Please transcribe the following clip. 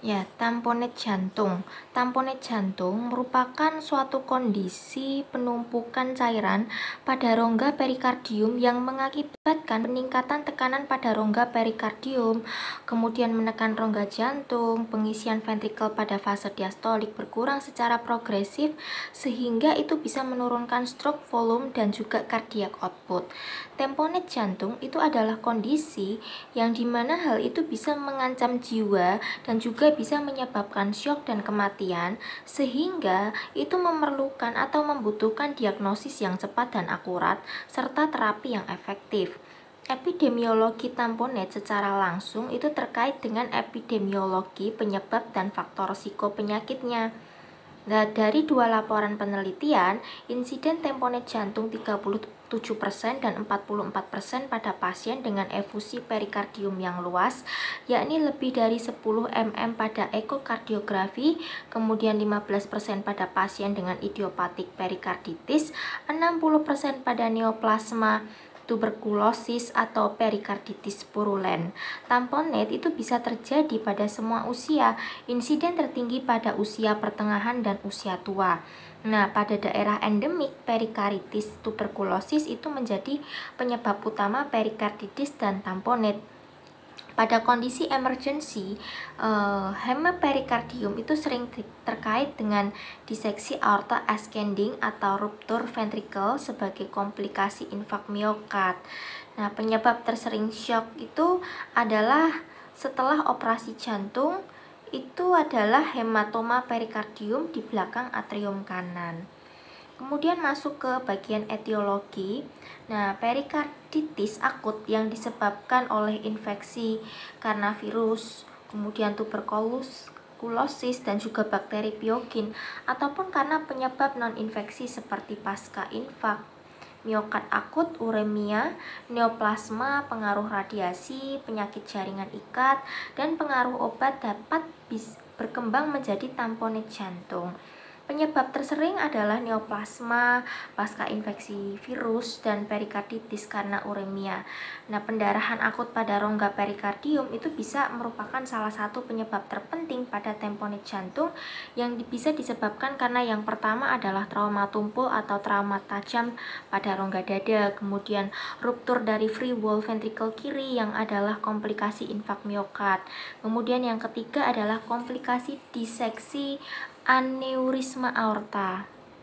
Ya, tamponade jantung. Tamponade jantung merupakan suatu kondisi penumpukan cairan pada rongga perikardium yang mengakibatkan peningkatan tekanan pada rongga perikardium, kemudian menekan rongga jantung. Pengisian ventrikel pada fase diastolik berkurang secara progresif sehingga itu bisa menurunkan stroke volume dan juga cardiac output. Tamponade jantung itu adalah kondisi yang dimana hal itu bisa mengancam jiwa dan juga bisa menyebabkan syok dan kematian, sehingga itu memerlukan atau membutuhkan diagnosis yang cepat dan akurat serta terapi yang efektif. Epidemiologi tamponade secara langsung itu terkait dengan epidemiologi penyebab dan faktor psikopenyakitnya. Nah, dari 2 laporan penelitian, insiden tamponade jantung 37% dan 44% pada pasien dengan efusi perikardium yang luas, yakni lebih dari 10 mm pada ekokardiografi, kemudian 15% pada pasien dengan idiopatik perikarditis, 60% pada neoplasma tuberkulosis atau perikarditis purulen. Tamponade itu bisa terjadi pada semua usia. Insiden tertinggi pada usia pertengahan dan usia tua. Nah, pada daerah endemik perikarditis tuberkulosis itu menjadi penyebab utama perikarditis dan tamponade. Pada kondisi emergency, hemoperikardium itu sering terkait dengan diseksi aorta ascending atau ruptur ventricle sebagai komplikasi infak miokard. Nah, penyebab tersering shock itu adalah setelah operasi jantung, itu adalah hematoma perikardium di belakang atrium kanan. Kemudian masuk ke bagian etiologi. Nah, perikarditis akut yang disebabkan oleh infeksi karena virus, kemudian tuberkulosis dan juga bakteri piogin, ataupun karena penyebab non-infeksi seperti pasca infak, miokard akut, uremia, neoplasma, pengaruh radiasi, penyakit jaringan ikat, dan pengaruh obat dapat berkembang menjadi tamponade jantung. Penyebab tersering adalah neoplasma, pasca infeksi virus, dan perikarditis karena uremia. Nah, pendarahan akut pada rongga perikardium itu bisa merupakan salah satu penyebab terpenting pada tamponade jantung yang bisa disebabkan karena yang pertama adalah trauma tumpul atau trauma tajam pada rongga dada, kemudian ruptur dari free wall ventricle kiri yang adalah komplikasi infak miokard. Kemudian yang ketiga adalah komplikasi diseksi aneurisma aorta.